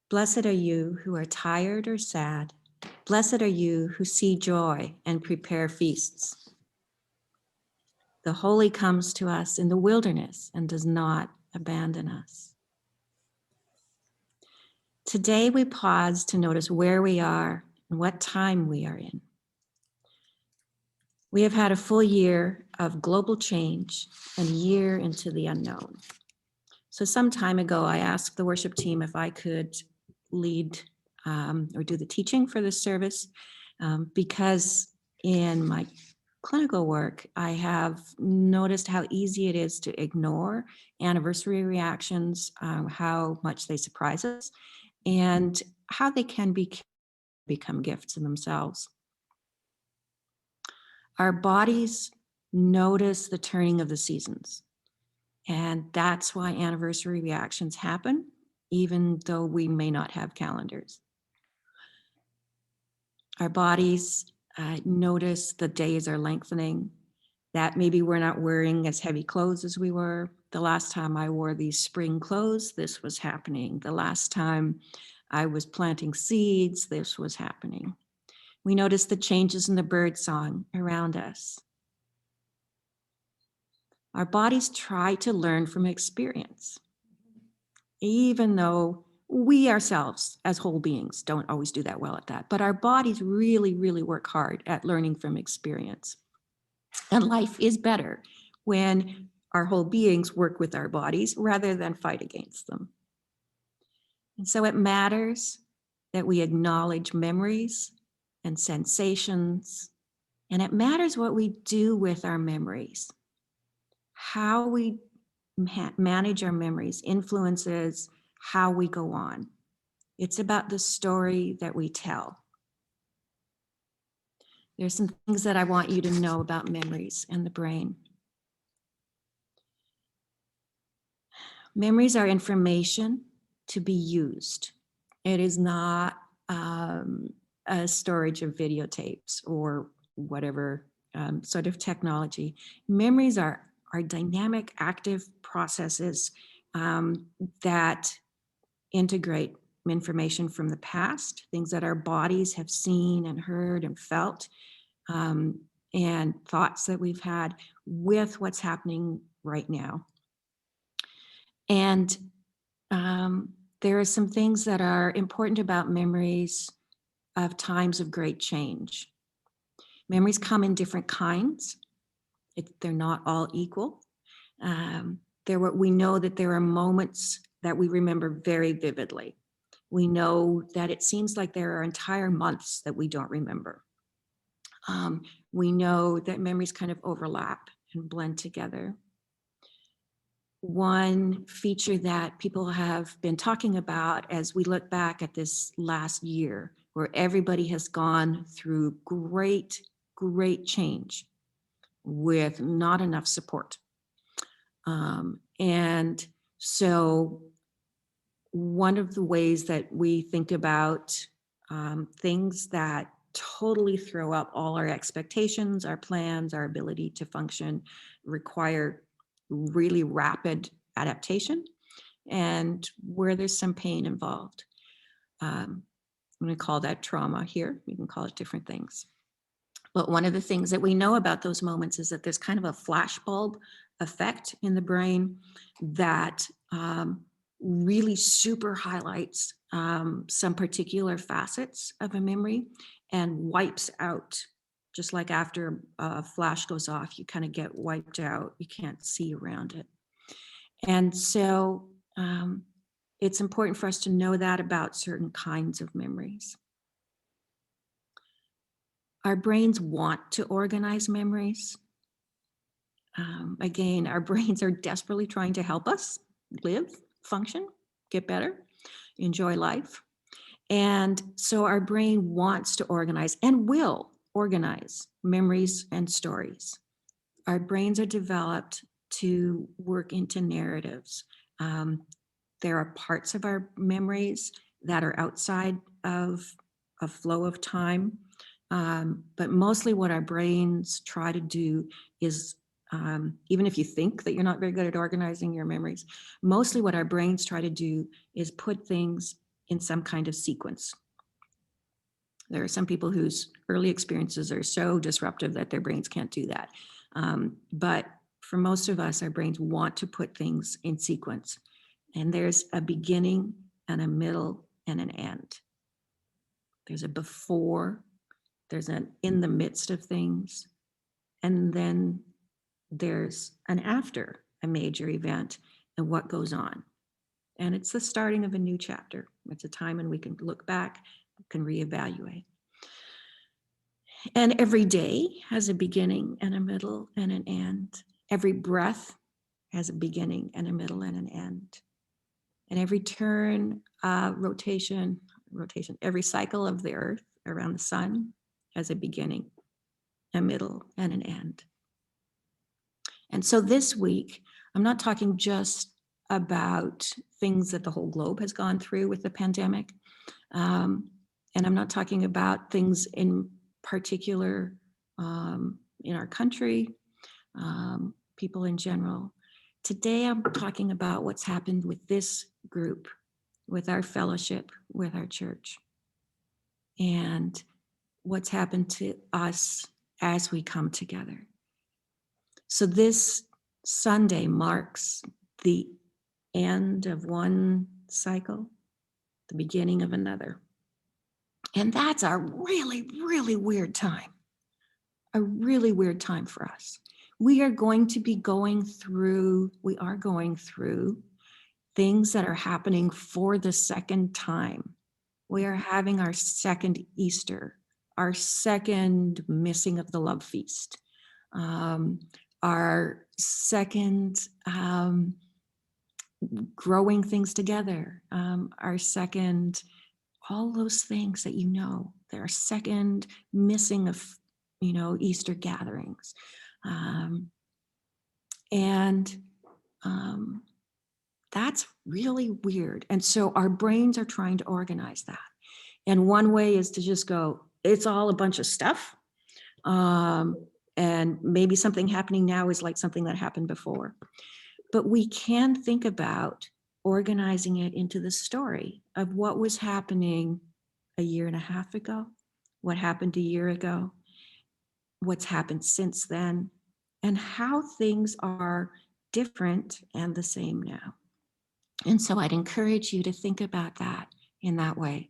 Blessed are you who are tired or sad. Blessed are you who see joy and prepare feasts. The holy comes to us in the wilderness and does not abandon us. Today we pause to notice where we are and what time we are in. We have had a full year of global change and a year into the unknown. So some time ago, I asked the worship team if I could lead or do the teaching for this service because in my clinical work, I have noticed how easy it is to ignore anniversary reactions, how much they surprise us, and how they can become gifts in themselves. Our bodies notice the turning of the seasons. And that's why anniversary reactions happen, even though we may not have calendars. Our bodies notice the days are lengthening, that maybe we're not wearing as heavy clothes as we were. The last time I wore these spring clothes, this was happening. The last time I was planting seeds, this was happening. We notice the changes in the bird song around us. Our bodies try to learn from experience, even though we ourselves as whole beings don't always do that well at that. But our bodies really, really work hard at learning from experience. And life is better when our whole beings work with our bodies rather than fight against them. And so it matters that we acknowledge memories and sensations, and it matters what we do with our memories. How we manage our memories influences how we go on. It's about the story that we tell. There's some things that I want you to know about memories and the brain. Memories are information to be used. It is not a storage of videotapes or whatever sort of technology. Memories are dynamic, active processes that integrate information from the past, things that our bodies have seen and heard and felt, and thoughts that we've had with what's happening right now. And there are some things that are important about memories of times of great change. Memories come in different kinds. They're not all equal. We know that there are moments that we remember very vividly. We know that it seems like there are entire months that we don't remember. We know that memories kind of overlap and blend together. One feature that people have been talking about as we look back at this last year, where everybody has gone through great, great change with not enough support. And so one of the ways that we think about things that totally throw up all our expectations, our plans, our ability to function, require really rapid adaptation, and where there's some pain involved. I'm going to call that trauma here. You can call it different things. But one of the things that we know about those moments is that there's kind of a flashbulb effect in the brain that really super highlights some particular facets of a memory and wipes out, just like after a flash goes off, you kind of get wiped out. You can't see around it. And so it's important for us to know that about certain kinds of memories. Our brains want to organize memories. Again, our brains are desperately trying to help us live, function, get better, enjoy life. And so our brain wants to organize and will organize memories and stories. Our brains are developed to work into narratives. There are parts of our memories that are outside of a flow of time. But mostly what our brains try to do is, even if you think that you're not very good at organizing your memories, mostly what our brains try to do is put things in some kind of sequence. There are some people whose early experiences are so disruptive that their brains can't do that. But for most of us, our brains want to put things in sequence. And there's a beginning and a middle and an end. There's a before, there's an in the midst of things, and then there's an after a major event and what goes on. And it's the starting of a new chapter. It's a time when we can look back, can reevaluate. And every day has a beginning and a middle and an end. Every breath has a beginning and a middle and an end. And every turn, rotation, every cycle of the earth around the sun has a beginning, a middle, and an end. And so this week, I'm not talking just about things that the whole globe has gone through with the pandemic. And I'm not talking about things in particular in our country, people in general. Today, I'm talking about what's happened with this group, with our fellowship, with our church, and what's happened to us as we come together. So this Sunday marks the end of one cycle, the beginning of another. And that's a really, really weird time. A really weird time for us. We are going through things that are happening for the second time. We are having our second Easter, our second missing of the love feast, our second growing things together, our second, all those things that there are second missing of, Easter gatherings. And that's really weird. And so our brains are trying to organize that. And one way is to just go, it's all a bunch of stuff. And maybe something happening now is like something that happened before. But we can think about organizing it into the story of what was happening a year and a half ago, what happened a year ago, what's happened since then, and how things are different and the same now. And so I'd encourage you to think about that in that way.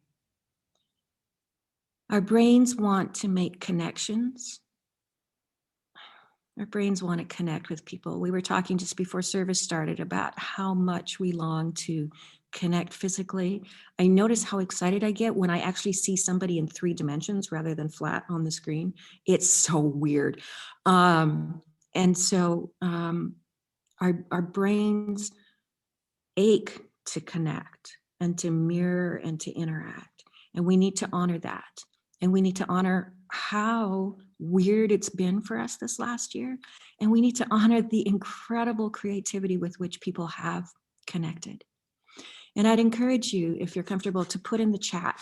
Our brains want to make connections. Our brains want to connect with people. We were talking just before service started about how much we long to connect physically. I notice how excited I get when I actually see somebody in 3 dimensions rather than flat on the screen. It's so weird. And so our brains ache to connect and to mirror and to interact. And we need to honor that. And we need to honor how weird it's been for us this last year. And we need to honor the incredible creativity with which people have connected. And I'd encourage you, if you're comfortable, to put in the chat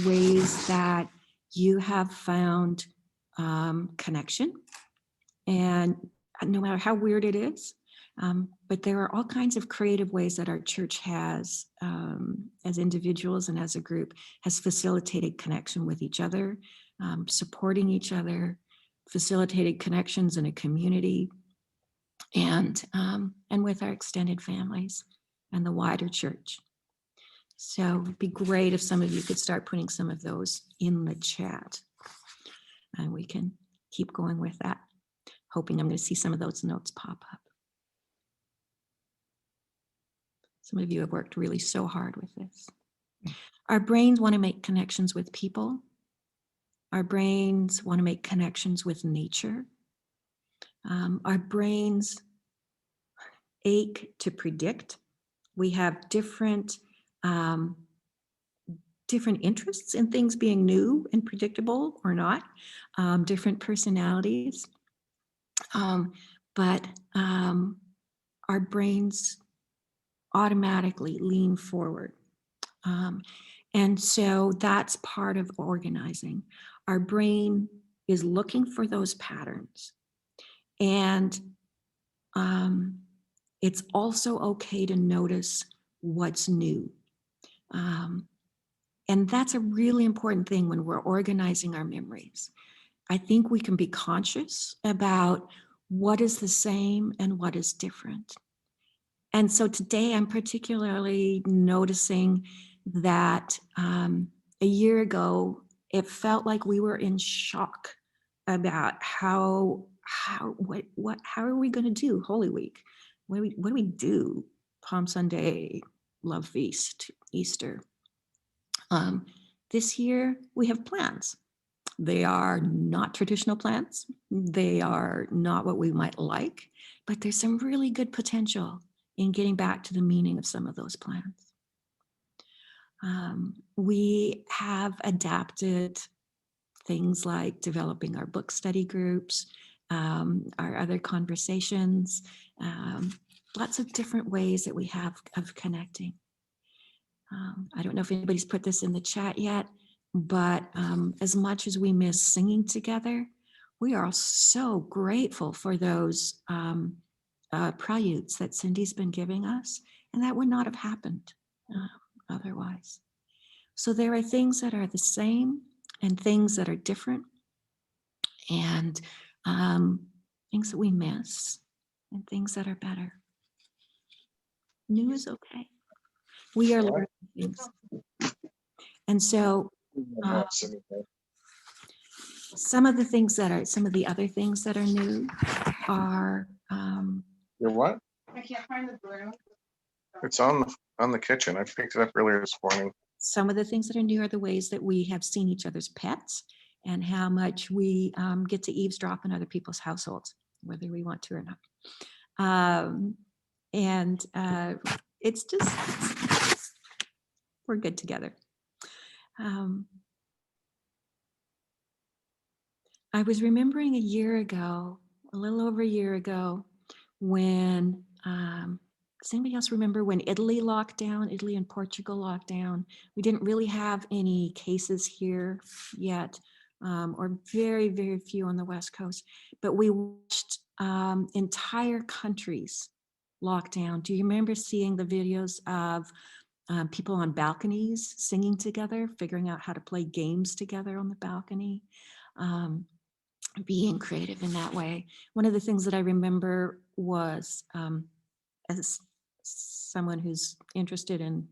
ways that you have found connection. And no matter how weird it is, but there are all kinds of creative ways that our church has, as individuals and as a group, has facilitated connection with each other, supporting each other, facilitated connections in a community, and with our extended families and the wider church. So it'd be great if some of you could start putting some of those in the chat, and we can keep going with that. Hoping I'm going to see some of those notes pop up. Some of you have worked really so hard with this. Our brains want to make connections with people. Our brains want to make connections with nature. Our brains ache to predict. We have different interests in things being new and predictable or not, different personalities. But our brains automatically lean forward. And so that's part of organizing. Our brain is looking for those patterns. And it's also okay to notice what's new. And that's a really important thing when we're organizing our memories. I think we can be conscious about what is the same and what is different. And so today I'm particularly noticing that a year ago, it felt like we were in shock about how are we going to do Holy Week? What do we do Palm Sunday, Love Feast, Easter? This year we have plans. They are not traditional plans. They are not what we might like, but there's some really good potential in getting back to the meaning of some of those plans. We have adapted things like developing our book study groups, our other conversations, lots of different ways that we have of connecting. I don't know if anybody's put this in the chat yet, but as much as we miss singing together, we are so grateful for those preludes that Cindy's been giving us, and that would not have happened otherwise. So there are things that are the same and things that are different, and things that we miss and things that are better. New is okay. We are learning things. And so some of the other things that are new are Your what? I can't find the broom. It's on the kitchen. I picked it up earlier this morning. some of the things that are new are the ways that we have seen each other's pets and how much we get to eavesdrop in other people's households, whether we want to or not. It's just, we're good together. I was remembering a year ago, a little over a year ago, when, does anybody else remember when Italy and Portugal locked down? We didn't really have any cases here yet, or very, very few on the West Coast, but we watched entire countries locked down. Do you remember seeing the videos of people on balconies singing together, figuring out how to play games together on the balcony? Being creative in that way. One of the things that I remember was, as someone who's interested in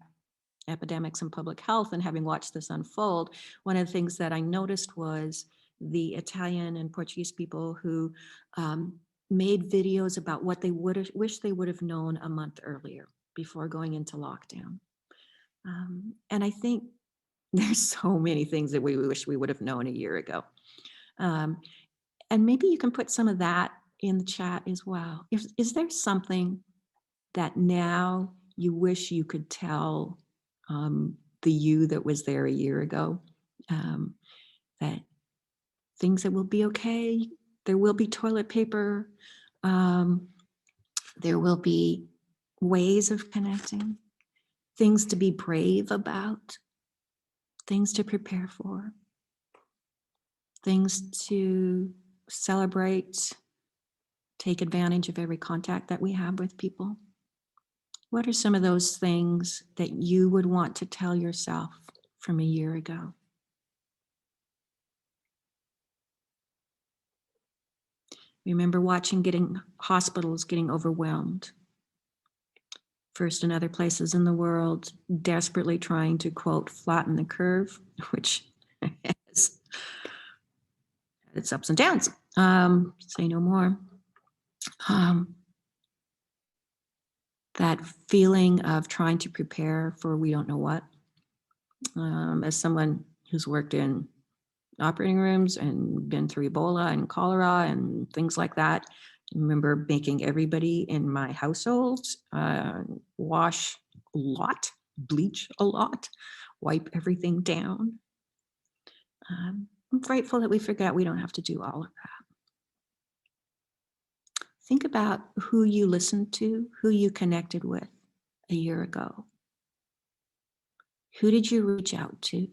epidemics and public health and having watched this unfold, one of the things that I noticed was the Italian and Portuguese people who made videos about what they wish they would have known a month earlier before going into lockdown. And I think there's so many things that we wish we would have known a year ago. And maybe you can put some of that in the chat as well. Is there something that now you wish you could tell the you that was there a year ago? That things that will be okay, there will be toilet paper, there will be ways of connecting, things to be brave about, things to prepare for, things to celebrate, take advantage of every contact that we have with people. What are some of those things that you would want to tell yourself from a year ago? Remember watching hospitals getting overwhelmed. First in other places in the world, desperately trying to, quote, flatten the curve, which has its ups and downs. Say no more. That feeling of trying to prepare for we don't know what. As someone who's worked in operating rooms and been through Ebola and cholera and things like that, I remember making everybody in my household wash a lot, bleach a lot, wipe everything down. I'm grateful that we figured out we don't have to do all of that. Think about who you listened to, who you connected with a year ago. Who did you reach out to?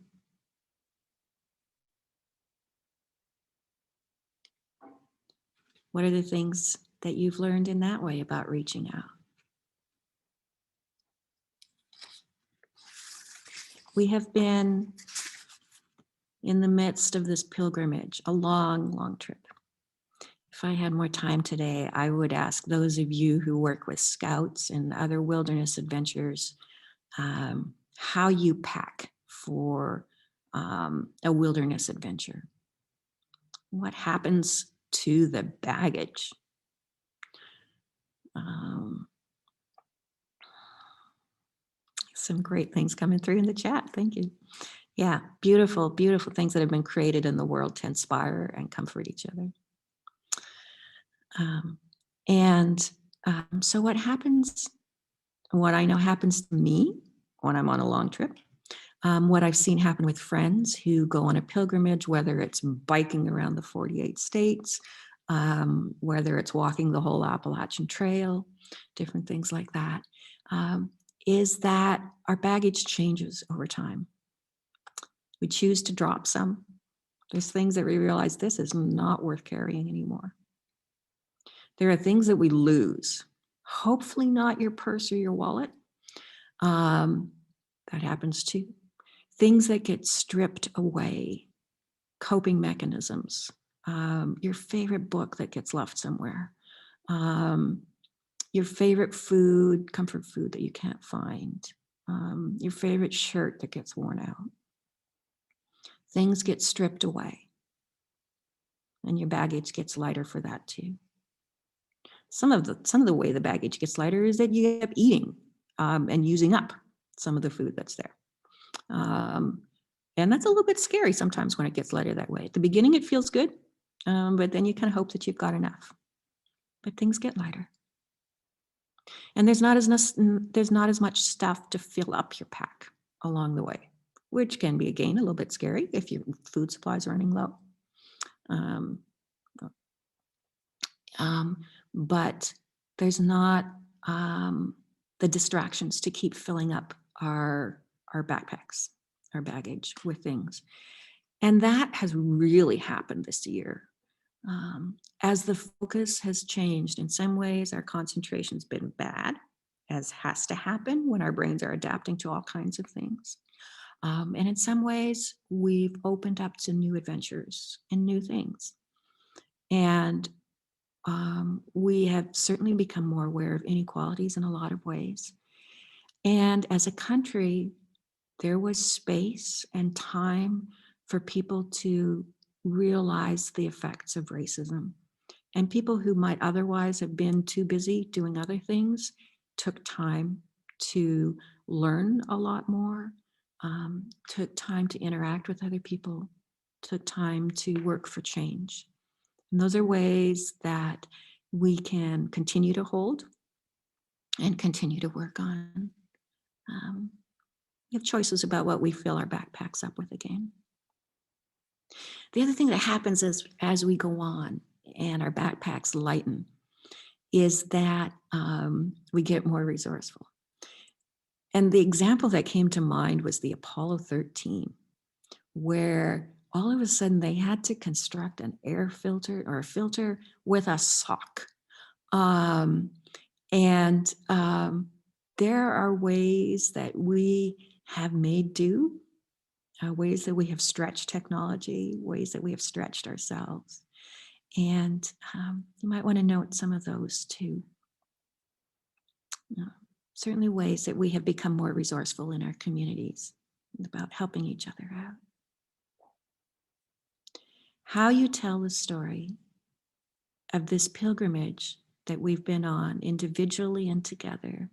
What are the things that you've learned in that way about reaching out? We have been in the midst of this pilgrimage, a long, long trip. If I had more time today, I would ask those of you who work with scouts and other wilderness adventures how you pack for a wilderness adventure. What happens to the baggage? Some great things coming through in the chat. Thank you. Yeah, beautiful, beautiful things that have been created in the world to inspire and comfort each other. So what I know happens to me when I'm on a long trip, what I've seen happen with friends who go on a pilgrimage, whether it's biking around the 48 states, whether it's walking the whole Appalachian Trail, different things like that, is that our baggage changes over time. We choose to drop some. There's things that we realize this is not worth carrying anymore. There are things that we lose, hopefully not your purse or your wallet. That happens too. Things that get stripped away, coping mechanisms, your favorite book that gets left somewhere, your favorite food, comfort food that you can't find, your favorite shirt that gets worn out. Things get stripped away, and your baggage gets lighter for that too. Some of the way the baggage gets lighter is that you end up eating and using up some of the food that's there. And that's a little bit scary sometimes when it gets lighter that way. At the beginning, it feels good, but then you kind of hope that you've got enough. But things get lighter. And there's not as much stuff to fill up your pack along the way, which can be, again, a little bit scary if your food supply is running low. But there's not the distractions to keep filling up our backpacks, our baggage with things. And that has really happened this year. As the focus has changed, in some ways, our concentration's been bad, as has to happen when our brains are adapting to all kinds of things. And in some ways, we've opened up to new adventures and new things. And we have certainly become more aware of inequalities in a lot of ways. And as a country, there was space and time for people to realize the effects of racism. And people who might otherwise have been too busy doing other things took time to learn a lot more, took time to interact with other people, took time to work for change. And those are ways that we can continue to hold and continue to work on. We have choices about what we fill our backpacks up with again. The other thing that happens as we go on and our backpacks lighten is that we get more resourceful. And the example that came to mind was the Apollo 13, where all of a sudden they had to construct an air filter or a filter with a sock. There are ways that we have made do, ways that we have stretched technology, ways that we have stretched ourselves. And you might want to note some of those too. Certainly ways that we have become more resourceful in our communities about helping each other out. How you tell the story of this pilgrimage that we've been on individually and together,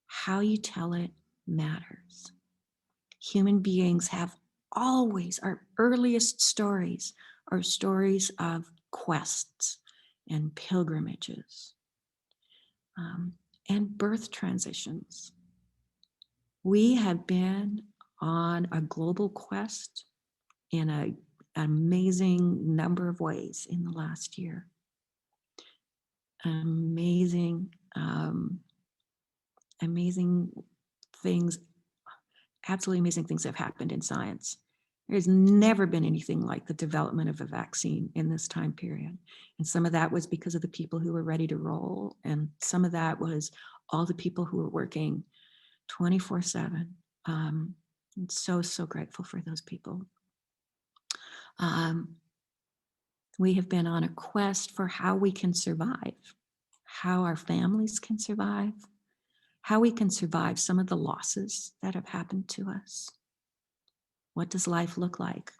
how you tell it matters. Human beings have always, our earliest stories are stories of quests and pilgrimages and birth transitions. We have been on a global quest in an amazing number of ways in the last year. Amazing things, absolutely amazing things have happened in science. There's never been anything like the development of a vaccine in this time period. And some of that was because of the people who were ready to roll. And some of that was all the people who were working 24/7, I'm so, so grateful for those people. Um, we have been on a quest for how we can survive, how our families can survive, how we can survive some of the losses that have happened to us. What does life look like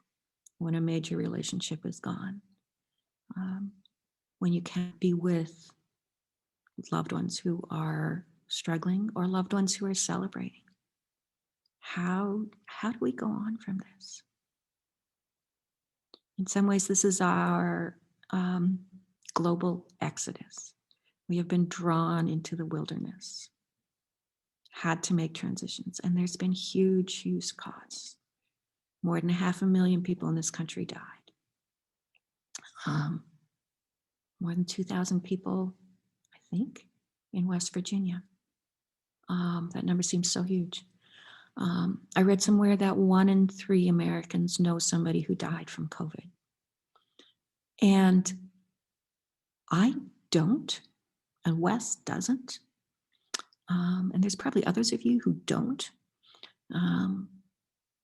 when a major relationship is gone? Um, when you can't be with loved ones who are struggling or loved ones who are celebrating? How do we go on from this? In some ways, this is our um, global exodus. We have been drawn into the wilderness, had to make transitions, and there's been huge, huge costs. More than 500,000 people in this country died. Um, more than 2,000 people, I think, in West Virginia. That number seems so huge. I read somewhere that 1 in 3 Americans know somebody who died from COVID. And I don't, and Wes doesn't. And there's probably others of you who don't, um,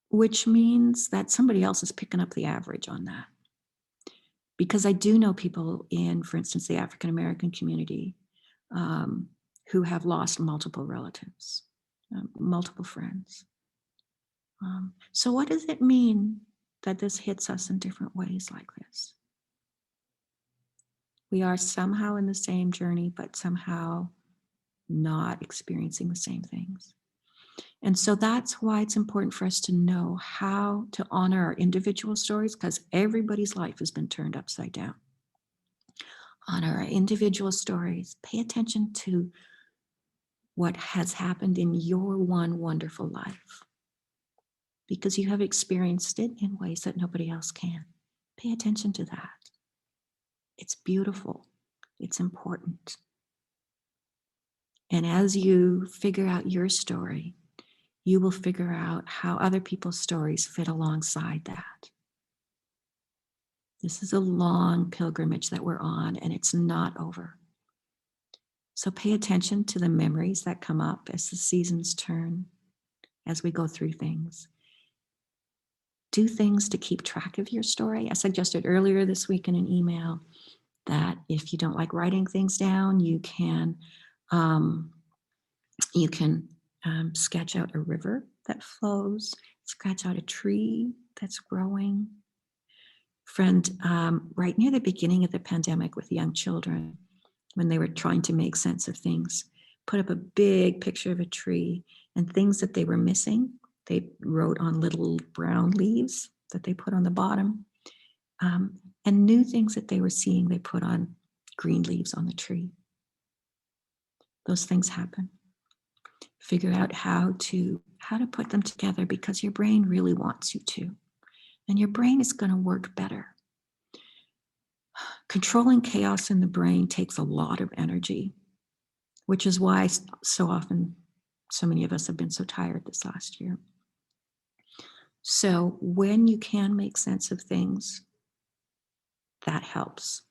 which means that somebody else is picking up the average on that. Because I do know people in, for instance, the African American community who have lost multiple relatives, multiple friends. So what does it mean that this hits us in different ways like this? We are somehow in the same journey, but somehow not experiencing the same things. And so that's why it's important for us to know how to honor our individual stories, because everybody's life has been turned upside down. Honor our individual stories. Pay attention to what has happened in your one wonderful life, because you have experienced it in ways that nobody else can. Pay attention to that. It's beautiful. It's important. And as you figure out your story, you will figure out how other people's stories fit alongside that. This is a long pilgrimage that we're on, and it's not over. So pay attention to the memories that come up as the seasons turn, as we go through things. Do things to keep track of your story. I suggested earlier this week in an email that if you don't like writing things down, you can sketch out a river that flows, sketch out a tree that's growing. Friend, right near the beginning of the pandemic with young children, when they were trying to make sense of things, put up a big picture of a tree and things that they were missing. They wrote on little brown leaves that they put on the bottom. And new things that they were seeing, they put on green leaves on the tree. Those things happen. Figure out how to put them together, because your brain really wants you to. And your brain is going to work better. Controlling chaos in the brain takes a lot of energy, which is why so often so many of us have been so tired this last year. So when you can make sense of things, that helps.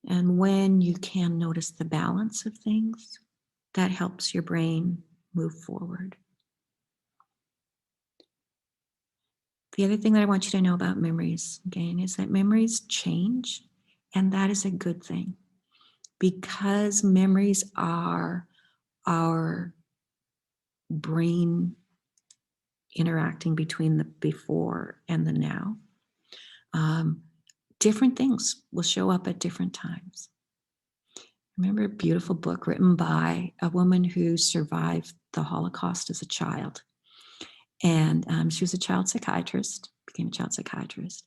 And when you can notice the balance of things, that helps your brain move forward. The other thing that I want you to know about memories, again, is that memories change, and that is a good thing, because memories are our brain interacting between the before and the now. Different things will show up at different times. I remember a beautiful book written by a woman who survived the Holocaust as a child. And she was a child psychiatrist, became a child psychiatrist.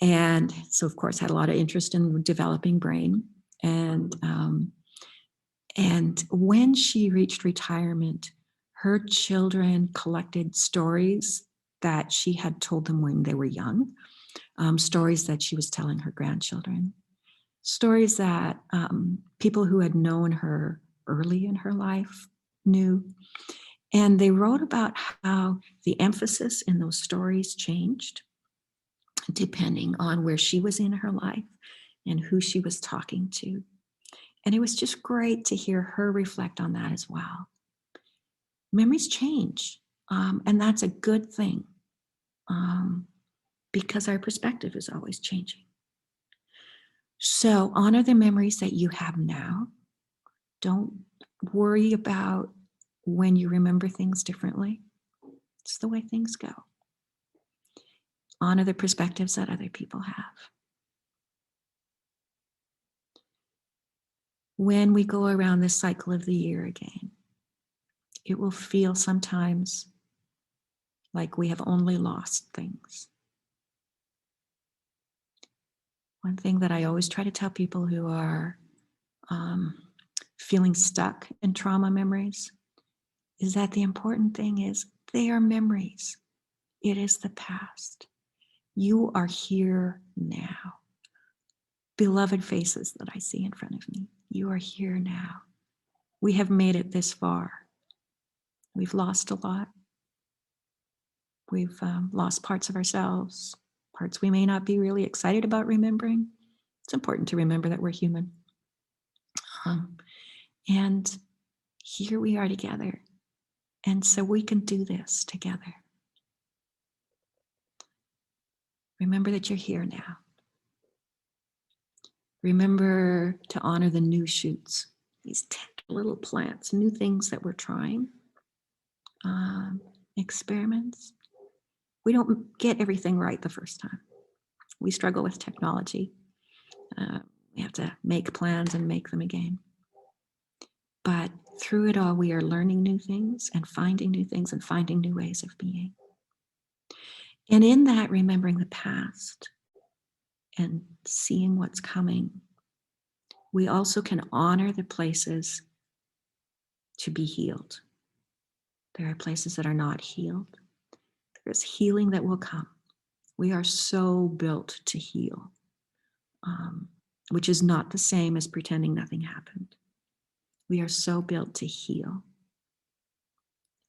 And so, of course, had a lot of interest in developing brain. And when she reached retirement, her children collected stories that she had told them when they were young, stories that she was telling her grandchildren, stories that people who had known her early in her life knew. And they wrote about how the emphasis in those stories changed depending on where she was in her life and who she was talking to. And it was just great to hear her reflect on that as well. Memories change. And that's a good thing, because our perspective is always changing. So honor the memories that you have now. Don't worry about when you remember things differently. It's the way things go. Honor the perspectives that other people have. When we go around this cycle of the year again, it will feel sometimes like we have only lost things. One thing that I always try to tell people who are feeling stuck in trauma memories is that the important thing is they are memories. It is the past. You are here now. Beloved faces that I see in front of me, you are here now. We have made it this far. We've lost a lot. We've lost parts of ourselves, parts we may not be really excited about remembering. It's important to remember that we're human. And here we are together. And so we can do this together. Remember that you're here now. Remember to honor the new shoots, these tender little plants, new things that we're trying, experiments. We don't get everything right the first time. We struggle with technology. We have to make plans and make them again. But through it all, we are learning new things and finding new things and finding new ways of being. And in that, remembering the past and seeing what's coming, we also can honor the places to be healed. There are places that are not healed. There's healing that will come. We are so built to heal, which is not the same as pretending nothing happened. We are so built to heal.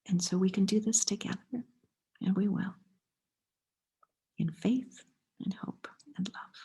And so we can do this together, and we will, in faith and hope and love.